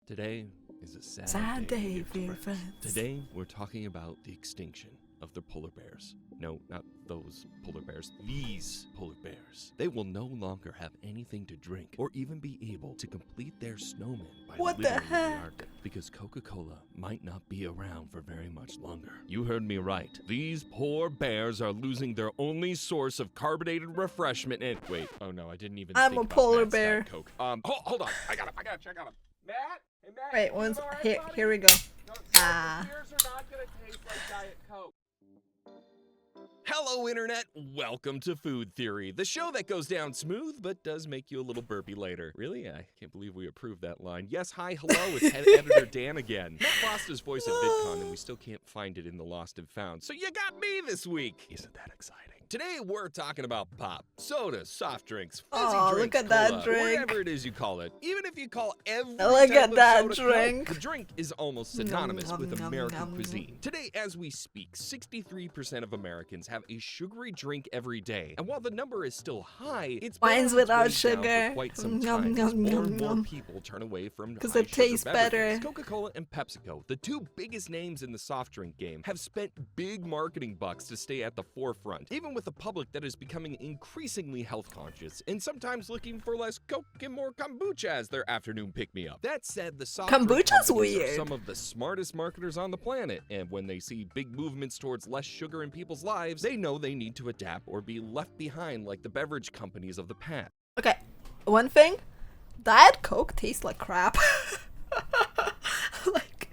Today is a Sad day for your friends. Today, we're talking about the extinction of the polar bears. No, not those polar bears. These polar bears. They will no longer have anything to drink or even be able to complete their snowman by What the living in heck? the Arctic because Coca-Cola might not be around for very much longer. You heard me right. These poor bears are losing their only source of carbonated refreshment and— Wait, oh no, I didn't even I'm think a about polar Matt's bear. Diet Coke. Hold on. I gotta check on him. Matt? Hey, Matt, Wait, you once all right, here, buddy? here we go. No, Ah. the beers are not gonna taste like Diet Coke. Hello, Internet. Welcome to Food Theory, the show that goes down smooth but does make you a little burpy later. Really? I can't believe we approved that line. Yes, hi, hello, it's head editor Dan again. Matt lost his voice at VidCon, and we still can't find it in the Lost and Found. So you got me this week. Isn't that exciting? Today, we're talking about pop, soda, soft drinks, fizzy Aw, drinks, look at that cola, drink. whatever it is you call it. Even if you call every Look type at of that soda drink. Coke, the drink is almost synonymous Nom, with nom, American nom, nom. cuisine. Today, as we speak, 63% of Americans have a sugary drink every day. And while the number is still high, it's been Mine's on its without way down sugar. for quite some Nom, time nom, as more and nom, more nom. people turn away from 'Cause high it sugar tastes beverages. better. Coca-Cola and PepsiCo, the two biggest names in the soft drink game, have spent big marketing bucks to stay at the forefront, even with a public that is becoming increasingly health conscious and sometimes looking for less Coke and more kombucha as their afternoon pick-me-up. That said, the soft drink Kombucha's companies are weird. some of the smartest marketers on the planet, and when they see big movements towards less sugar in people's lives, they know they need to adapt or be left behind like the beverage companies of the past. Okay, one thing, Diet Coke tastes like crap. Like,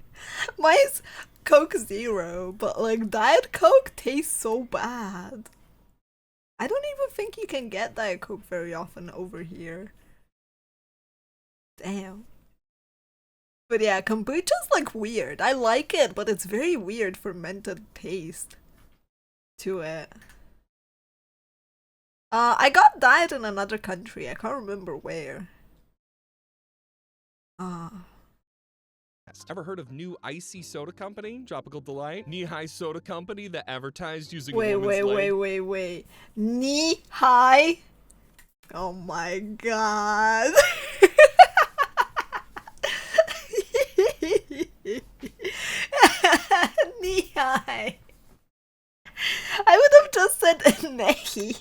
mine's Coke Zero, but like Diet Coke tastes so bad. I don't even think you can get Diet Coke very often over here. Damn. But yeah, kombucha's like weird. I like it, but it's very weird fermented taste to it. I got diet in another country. I can't remember where. Ever heard of New Icy Soda Company? Tropical Delight? Knee-High Soda Company that advertised using a Wait, woman's leg? wait. Knee high? Oh my god. Knee high. I would have just said knee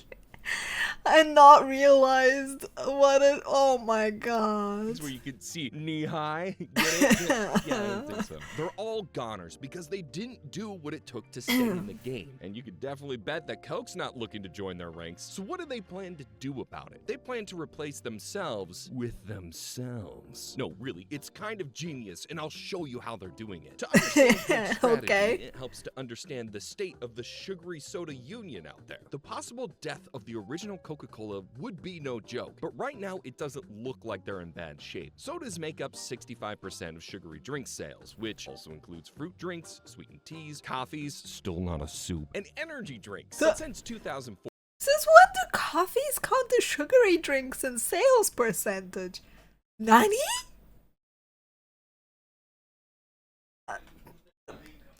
and not realized what it. Oh my god. That's where you could see knee-high. Get it? Yeah, I don't think so. They're all goners because they didn't do what it took to stay in the game. And you could definitely bet that Coke's not looking to join their ranks. So what do they plan to do about it? They plan to replace themselves with themselves. No, really, it's kind of genius, and I'll show you how they're doing it. To understand Coke's strategy, Okay. it helps to understand the state of the sugary soda union out there. The possible death of the original Coca-Cola would be no joke, but right now it doesn't look like they're in bad shape. Sodas make up 65% of sugary drink sales, which also includes fruit drinks, sweetened teas, coffees, still not a soup, and energy drinks. So- Since 2004, Since when do coffees count as sugary drinks in sales percentage? 90?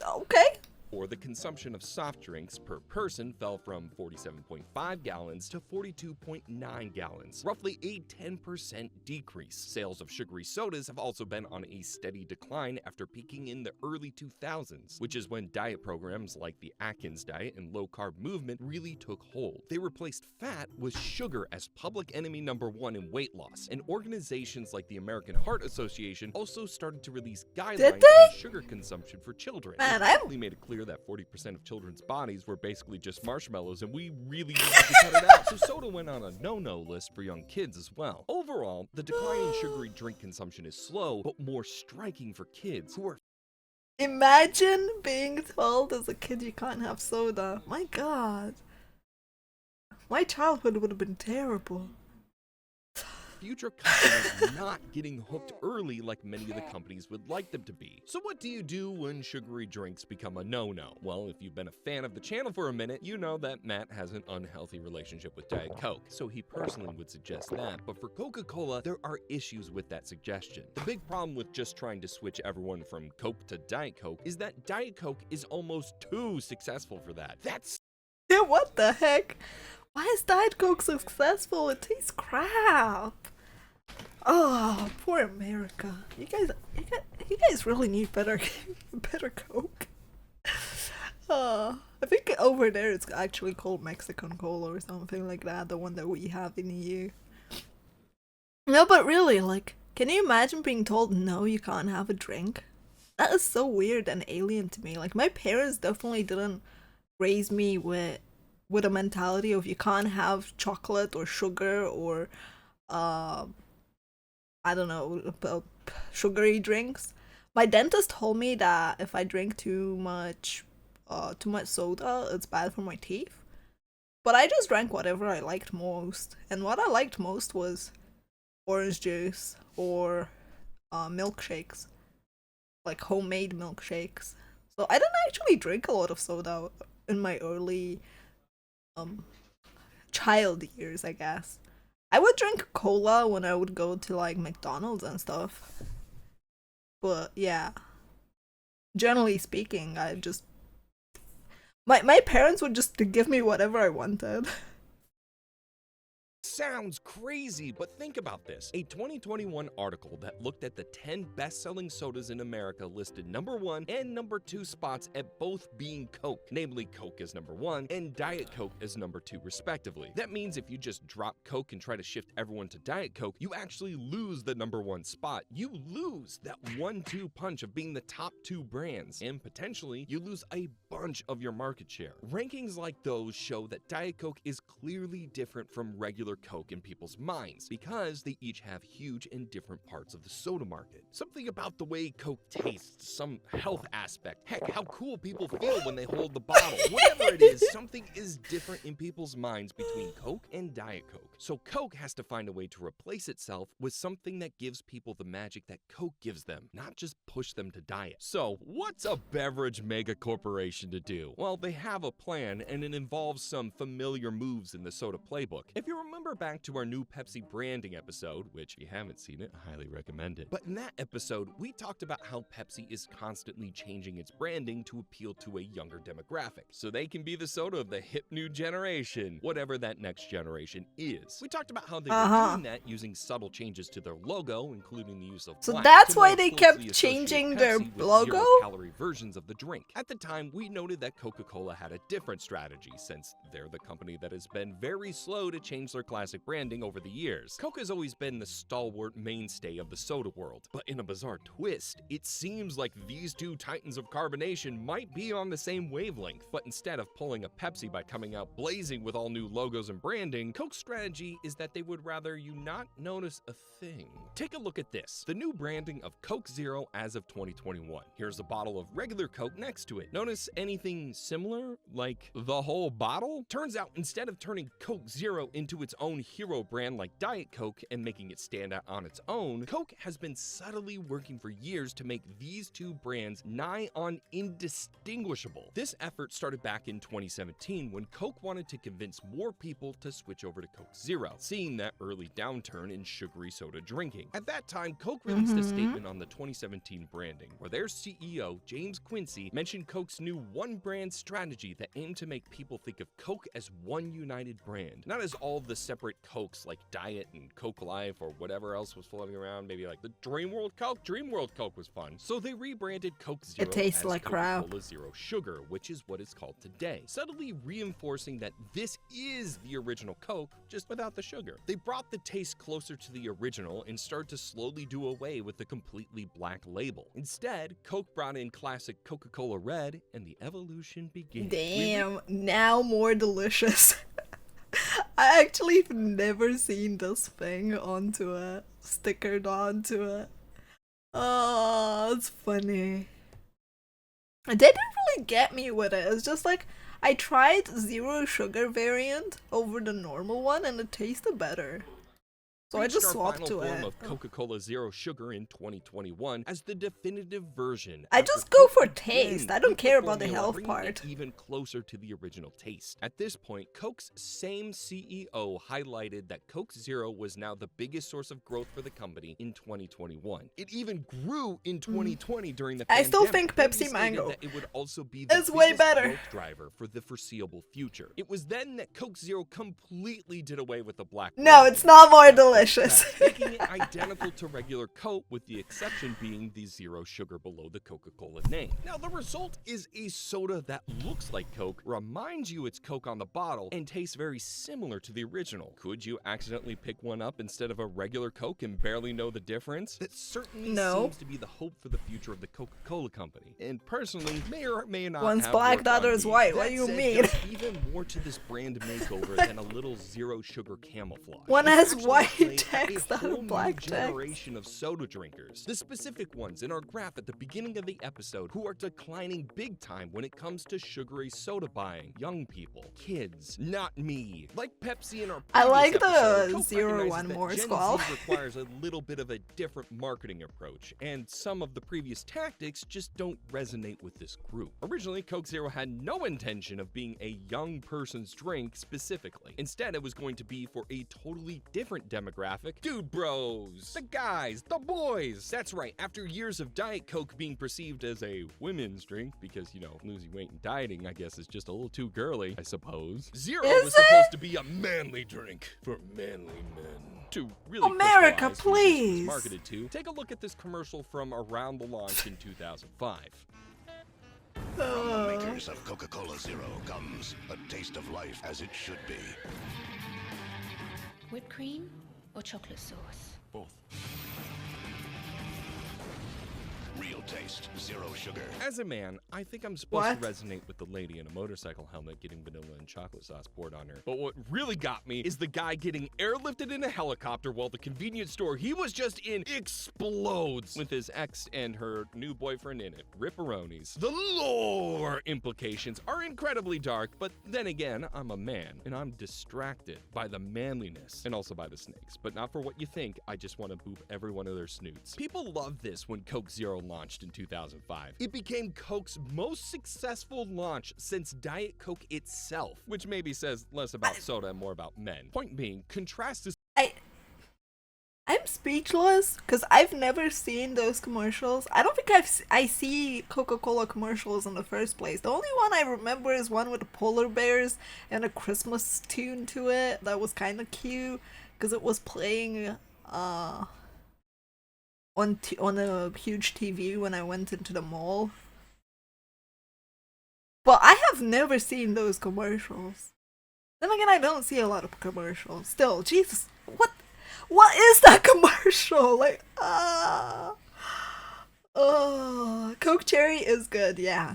Okay. or the consumption of soft drinks per person fell from 47.5 gallons to 42.9 gallons, roughly a 10% decrease. Sales of sugary sodas have also been on a steady decline after peaking in the early 2000s, which is when diet programs like the Atkins diet and low-carb movement really took hold. They replaced fat with sugar as public enemy number one in weight loss, and organizations like the American Heart Association also started to release guidelines on sugar consumption for children. Man, It quickly made it clear that 40% of children's bodies were basically just marshmallows, and we really needed to cut it out. So soda went on a no-no list for young kids as well. Overall, the decline in sugary drink consumption is slow, but more striking for kids who are Imagine being told as a kid you can't have soda. My god. My childhood would have been terrible. future customers not getting hooked early like many of the companies would like them to be. So what do you do when sugary drinks become a no-no? Well, if you've been a fan of the channel for a minute, you know that Matt has an unhealthy relationship with Diet Coke, so he personally would suggest that. But for Coca-Cola, there are issues with that suggestion. The big problem with just trying to switch everyone from Coke to Diet Coke is that Diet Coke is almost too successful for that. That's What the heck? Why is Diet Coke successful? It tastes crap. Oh, poor America. You guys really need better, better Coke. I think over there it's actually called Mexican Cola or something like that, the one that we have in EU. No, but really, like, can you imagine being told no, you can't have a drink? That is so weird and alien to me. Like, my parents definitely didn't raise me with a mentality of you can't have chocolate or sugar or I don't know, sugary drinks. My dentist told me that if I drink too much soda, it's bad for my teeth. But I just drank whatever I liked most, and what I liked most was orange juice or milkshakes, like homemade milkshakes. So I didn't actually drink a lot of soda in my early child years, I guess. I would drink cola when I would go to like McDonald's and stuff. But yeah, generally speaking, I just my parents would just give me whatever I wanted. Sounds crazy, but think about this. A 2021 article that looked at the 10 best-selling sodas in America listed number 1 and number 2 spots at both being Coke, namely Coke as number 1 and Diet Coke as number 2 respectively. That means if you just drop Coke and try to shift everyone to Diet Coke, you actually lose the number 1 spot. You lose that 1-2 punch of being the top 2 brands, and potentially you lose a bunch of your market share. Rankings like those show that Diet Coke is clearly different from regular Coke in people's minds because they each have huge and different parts of the soda market. Something about the way Coke tastes, some health aspect, heck, how cool people feel when they hold the bottle. Whatever it is, something is different in people's minds between Coke and Diet Coke. So Coke has to find a way to replace itself with something that gives people the magic that Coke gives them, not just push them to diet. So what's a beverage mega corporation to do? Well, they have a plan, and it involves some familiar moves in the soda playbook. If you remember back to our new Pepsi branding episode, which if you haven't seen it, I highly recommend it. But in that episode, we talked about how Pepsi is constantly changing its branding to appeal to a younger demographic, so they can be the soda of the hip new generation, whatever that next generation is. We talked about how they were doing that using subtle changes to their logo, including the use of So black, that's to why more they closely kept associate changing their Pepsi with logo? zero-calorie versions of the drink. At the time, we noted that Coca-Cola had a different strategy, since they're the company that has been very slow to change their classic branding over the years. Coke has always been the stalwart mainstay of the soda world, but in a bizarre twist, it seems like these two titans of carbonation might be on the same wavelength, but instead of pulling a Pepsi by coming out blazing with all new logos and branding, Coke's strategy is that they would rather you not notice a thing. Take a look at this, the new branding of Coke Zero as of 2021. Here's a bottle of regular Coke next to it. Notice anything similar? Like the whole bottle? Turns out, instead of turning Coke Zero into its own hero brand like Diet Coke and making it stand out on its own, Coke has been subtly working for years to make these two brands nigh on indistinguishable. This effort started back in 2017 when Coke wanted to convince more people to switch over to Coke Zero, seeing that early downturn in sugary soda drinking. At that time, Coke released a statement on the 2017 branding, where their CEO, James Quincy, mentioned Coke's new one-brand strategy that aimed to make people think of Coke as one united brand, not as all of the separate Cokes like Diet and Coke Life or whatever else was floating around, maybe like the Dream World Coke. Dream World Coke was fun. So they rebranded Coke Zero It tastes as like crap. Coca-Cola Zero Sugar, which is what it's called today, subtly reinforcing that this is the original Coke, just without the sugar. They brought the taste closer to the original and started to slowly do away with the completely black label. Instead, Coke brought in classic Coca-Cola Red, and the evolution began. Damn, now more delicious. I actually have never seen this thing onto it, stickered onto it. Oh, it's funny. They didn't really get me with it. It's just like, I tried zero sugar variant over the normal one and it tasted better. So I just swapped to it. Of Coca-Cola Zero Sugar in 2021 as the definitive version. I just go for taste. I don't care about the health part. Even closer to the original taste. At this point, Coke's same CEO highlighted that Coke Zero was now the biggest source of growth for the company in 2021. It even grew in 2020 during the pandemic. I still think Pepsi Mango that it would also be the is way better growth driver for the foreseeable future. It was then that Coke Zero completely did away with the black. No, it's not more delicious. delicious. making it identical to regular Coke, with the exception being the zero sugar below the Coca-Cola name. Now, the result is a soda that looks like Coke, reminds you it's Coke on the bottle, and tastes very similar to the original. Could you accidentally pick one up instead of a regular Coke and barely know the difference? That certainly seems to be the hope for the future of the Coca-Cola company. And personally, may or may not One's have black, worked the on other's me. white. What That do you said, mean? there's even more to this brand makeover than a little zero sugar camouflage. One It's has actually white playing at text, a not a whole new black text. generation of soda drinkers. The specific ones in our graph at the beginning of the episode who are declining big time when it comes to sugary soda buying. Young people, kids, not me. Like Pepsi in our I previous like episode, the Coke zero recognizes one that more Gen squall. Z requires a little bit of a different marketing approach, and some of the previous tactics just don't resonate with this group. Originally, Coke Zero had no intention of being a young person's drink specifically. Instead, it was going to be for a totally different demographic. Dude bros, the guys, the boys. That's right, after years of Diet Coke being perceived as a women's drink, because, you know, losing weight and dieting, I guess, is just a little too girly, I suppose. Zero was supposed to be a manly drink for manly men. To really America, crystallize who this was please. marketed to, take a look at this commercial from around the launch in 2005. From the makers of Coca-Cola Zero comes a taste of life as it should be. Whipped cream or chocolate sauce? Both. Real taste, zero sugar. As a man, I think I'm supposed to resonate with the lady in a motorcycle helmet getting vanilla and chocolate sauce poured on her. But what really got me is the guy getting airlifted in a helicopter while the convenience store he was just in explodes with his ex and her new boyfriend in it. Ripperonis. The lore implications are incredibly dark, but then again, I'm a man and I'm distracted by the manliness and also by the snakes. But not for what you think, I just want to boop every one of their snoots. People love this when Coke Zero launched in 2005. It became Coke's most successful launch since Diet Coke itself, which maybe says less about soda and more about men. Point being, contrast this. I'm speechless because I've never seen those commercials. I don't think I see Coca-Cola commercials in the first place. The only one I remember is one with the polar bears and a Christmas tune to it that was kind of cute because it was playing on a huge TV when I went into the mall. But I have never seen those commercials. Then again, I don't see a lot of commercials. Still, Jesus, what is that commercial? Like, Coke Cherry is good. Yeah.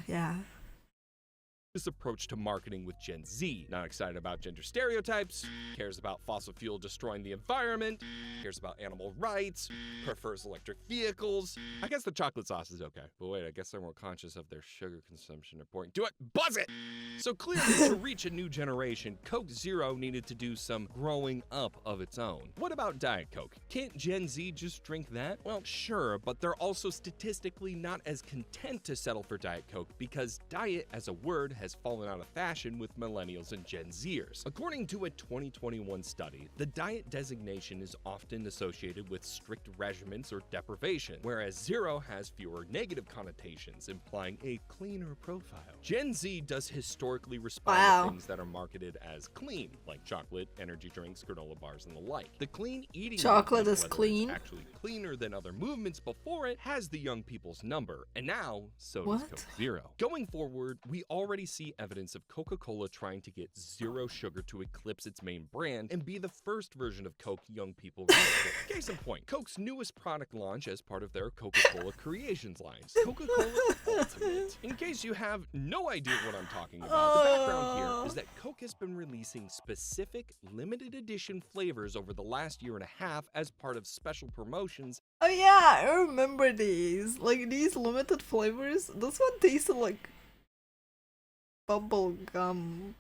This approach to marketing with Gen Z. Not excited about gender stereotypes, cares about fossil fuel destroying the environment, cares about animal rights, prefers electric vehicles. I guess the chocolate sauce is okay. But wait, I guess they're more conscious of their sugar consumption according to it. Buzz it! So clearly, to reach a new generation, Coke Zero needed to do some growing up of its own. What about Diet Coke? Can't Gen Z just drink that? Well, sure, but they're also statistically not as content to settle for Diet Coke because diet as a word has fallen out of fashion with millennials and Gen Zers. According to a 2021 study, the diet designation is often associated with strict regimens or deprivation, whereas zero has fewer negative connotations, implying a cleaner profile. Gen Z does historically respond to things that are marketed as clean, like chocolate, energy drinks, granola bars, and the like. The clean eating Chocolate movement, is whether clean. it's actually cleaner than other movements before it, has the young people's number, and now so does Coke Zero. Going forward, we already see evidence of Coca-Cola trying to get zero sugar to eclipse its main brand and be the first version of Coke young people relate to. Case in point, Coke's newest product launch as part of their Coca-Cola Creations lines, Coca-Cola Ultimate. In case you have no idea what I'm talking about, the background here is that Coke has been releasing specific limited edition flavors over the last year and a half as part of special promotions. Oh yeah, I remember these. Like these limited flavors. This one tasted like bubble gum.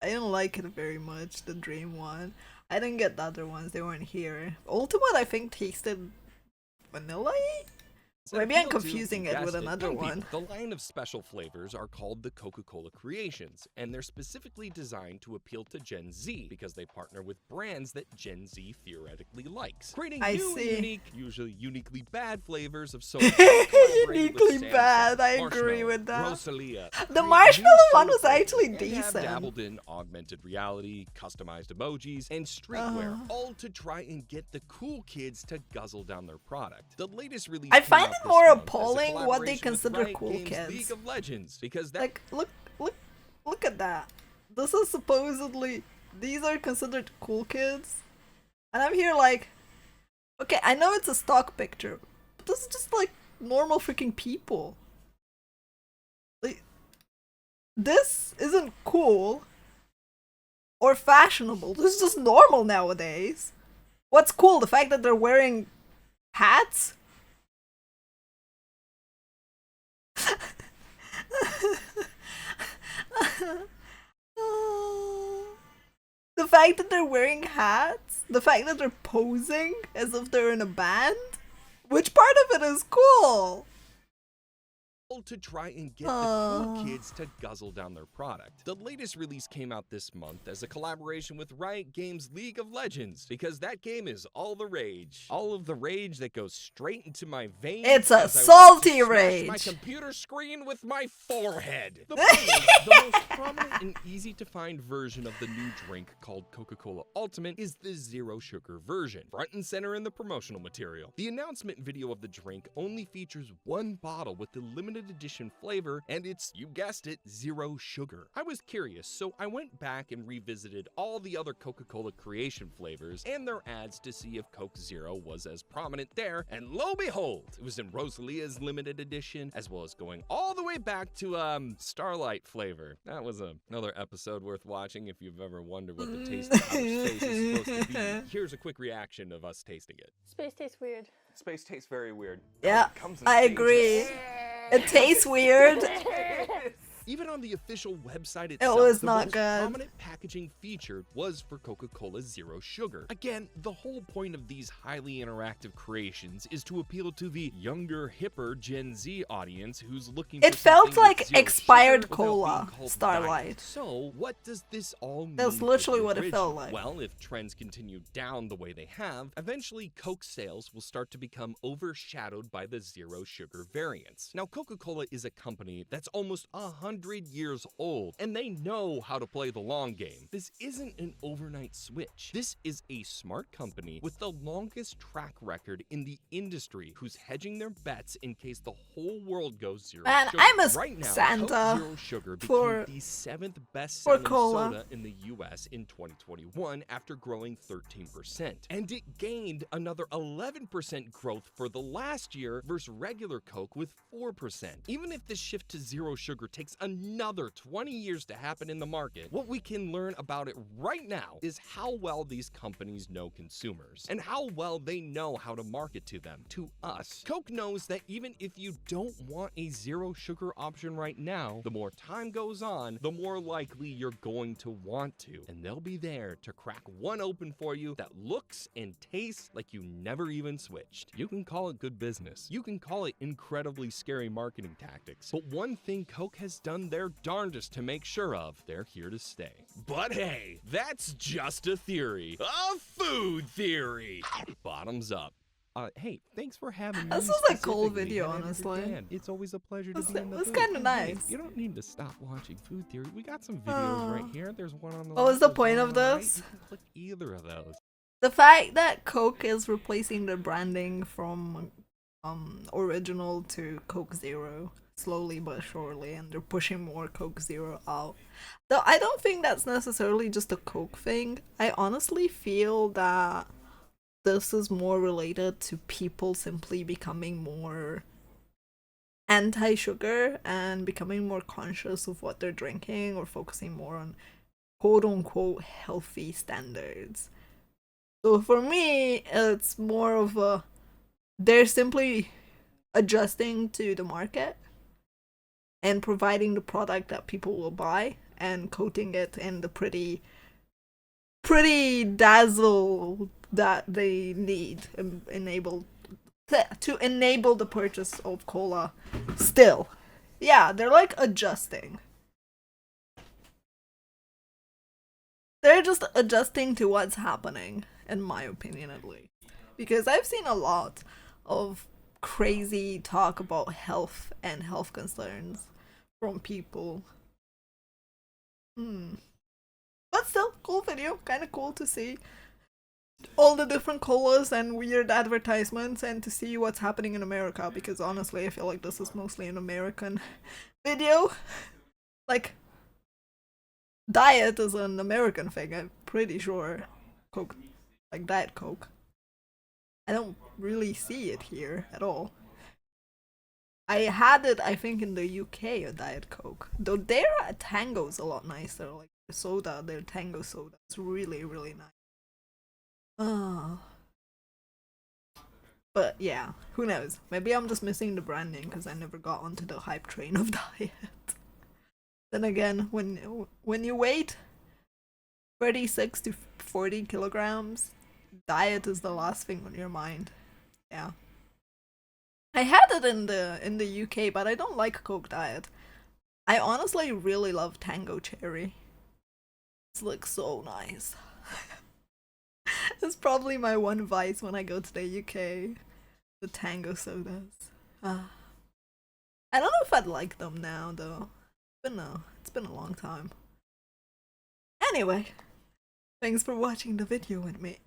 I didn't like it very much, the Dream one. I didn't get the other ones, they weren't here. Ultimate I think tasted vanilla-y? that Maybe I'm appeal to, confusing you it with guessed another young people. one. The line of special flavors are called the Coca-Cola Creations, and they're specifically designed to appeal to Gen Z because they partner with brands that Gen Z theoretically likes, creating I new and see. unique, usually uniquely bad flavors of soda. Collaborated with Uniquely Samsung, bad, I agree Marshmallow, with that. Rosalia, The create new marshmallow one soda was actually flavors, and have decent. dabbled in augmented reality, customized emojis, and streetwear, all to try and get the cool kids to guzzle down their product. The latest release I came find out it this more month as a appalling what they collaboration with consider Riot cool Games' kids. League of Legends, because that Like, look at that. This is supposedly, these are considered cool kids. And I'm here like, okay, I know it's a stock picture, but this is just like normal freaking people. Like, this isn't cool or fashionable. This is just normal nowadays. What's cool? The fact that they're wearing hats? The fact that they're wearing hats? The fact that they're posing as if they're in a band? Which part of it is cool? to try and get the cool kids to guzzle down their product. The latest release came out this month as a collaboration with Riot Games' League of Legends, because that game is all the rage. All of the rage that goes straight into my veins. It's a as I want salty to smash rage. my computer screen with my forehead. The point is, the most prominent and easy to find version of the new drink called Coca-Cola Ultimate is the zero sugar version, front and center in the promotional material. The announcement video of the drink only features one bottle with the limited edition flavor, and it's, you guessed it, zero sugar. I was curious, so I went back and revisited all the other Coca-Cola creation flavors and their ads to see if Coke Zero was as prominent there, and lo behold, it was in Rosalia's limited edition, as well as going all the way back to Starlight flavor. That was another episode worth watching if you've ever wondered what the taste of outer space is supposed to be. Here's a quick reaction of us tasting it. Space tastes weird. Space tastes very weird. Yeah, Comes in I stages. agree. It tastes weird. Even on the official website It itself, was the not most good. prominent packaging featured was for Coca-Cola Zero Sugar. Again, the whole point of these highly interactive creations is to appeal to the younger, hipper Gen Z audience who's looking for It felt something like with zero expired sugar without cola, being called Starlight. diet. So, what does this all mean? That's for literally the what it original? felt like. Well, if trends continue down the way they have, eventually Coke sales will start to become overshadowed by the zero sugar variants. Now, Coca-Cola is a company that's almost 100 years old, and they know how to play the long game. This isn't an overnight switch. This is a smart company with the longest track record in the industry, who's hedging their bets in case the whole world goes zero Man, sugar. I'm a right now, Santa Coke Zero Sugar for- became the 7th best-selling cola. soda in the US in 2021 after growing 13%. And it gained another 11% growth for the last year versus regular Coke with 4%. Even if the shift to zero sugar takes another 20 years to happen in the market, what we can learn about it right now is how well these companies know consumers and how well they know how to market to them, to us. Coke knows that even if you don't want a zero sugar option right now, the more time goes on, the more likely you're going to want to, and they'll be there to crack one open for you that looks and tastes like you never even switched. You can call it good business. You can call it incredibly scary marketing tactics, but one thing Coke has done their darndest to make sure of, they're here to stay. But hey, that's just a theory. A food theory. Bottoms up. Hey, thanks for having me. This is a cool specifically, video, and honestly. Dan. It's always a pleasure to It's- be in the it's booth. kinda Hey, nice. you don't need to stop watching Food Theory. We got some videos right here. There's one on the What was left, the there's point one of on the right. this? You can click either of those. The fact that Coke is replacing the branding from original to Coke Zero slowly but surely, and they're pushing more Coke Zero out. Though I don't think that's necessarily just a Coke thing. I honestly feel that this is more related to people simply becoming more anti-sugar and becoming more conscious of what they're drinking, or focusing more on quote-unquote healthy standards. So for me, it's more of a, they're simply adjusting to the market and providing the product that people will buy and coating it in the pretty dazzle that they need and enable to enable the purchase of cola. Still, yeah, they're like adjusting. They're just adjusting to what's happening, in my opinion at least. Because I've seen a lot of crazy talk about health and health concerns from people. But still, cool video. Kinda cool to see all the different colas and weird advertisements and to see what's happening in America, because honestly I feel like this is mostly an American video. Like, diet is an American thing, I'm pretty sure. Coke, like Diet Coke. I don't really see it here at all. I had it, I think, in the UK, a Diet Coke. Though their Tango's a lot nicer. Like, the soda, their Tango soda is really, really nice. But yeah, who knows? Maybe I'm just missing the branding because I never got onto the hype train of diet. Then again, when you weigh 36 to 40 kilograms, diet is the last thing on your mind. Yeah. I had it in the UK, but I don't like Coke Diet. I honestly really love Tango Cherry. It's like so nice. It's probably my one vice when I go to the UK. The Tango sodas. I don't know if I'd like them now though. It's been a long time. Anyway, thanks for watching the video with me.